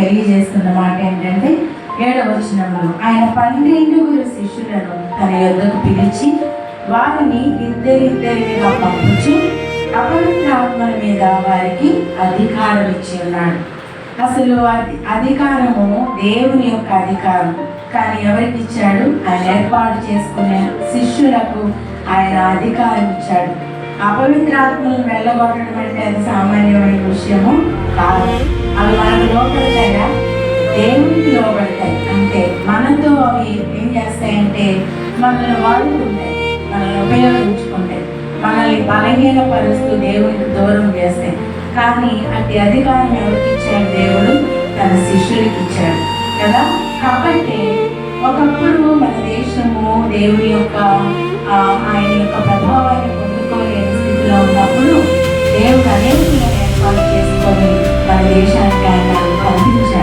తెలియజేస్తున్న మాట ఏంటంటే 7వ వచనంలో ఆయన 12 శిష్యులను తన యొద్దకు పిలిచి వారిని ఇద్దరిద్దరిగా పంపించి అపవిత్రాత్మల మీద వారికి అధికారం ఇచ్చి ఉన్నాడు. అసలు అధికారము దేవుని యొక్క అధికారం, కానీ ఎవరికి ఇచ్చాడు? ఆయన ఏర్పాటు చేసుకునే శిష్యులకు ఆయన అధికారం ఇచ్చాడు. అపవిత్రాత్మలను వెళ్ళగొట్టడం అంటే అది సామాన్యమైన విషయము కాదు. అవి మనకు లోపడతాయా? దేవునికి లోపడతాయి. అంటే మనతో అవి ఏం చేస్తాయంటే మనల్ని వాడుకుంటాయి, మనల్ని ఉపయోగించుకుంటాయి, మనల్ని బలహీనపరుస్తూ దేవునికి దూరం చేస్తాయి. కానీ అట్టి అధికారం ఎవరికి ఇచ్చాడు? దేవుడు తన శిష్యులకి ఇచ్చాడు కదా. కాబట్టి ఒకప్పుడు మన దేశము దేవుని యొక్క ఆయన యొక్క ప్రభావాన్ని పొందుకోలేని స్థితిలో ఉన్నప్పుడు దేవుడు అనేకులను ఏర్పాటు చేసుకొని మన దేశానికి ఆయన పంపించాడు.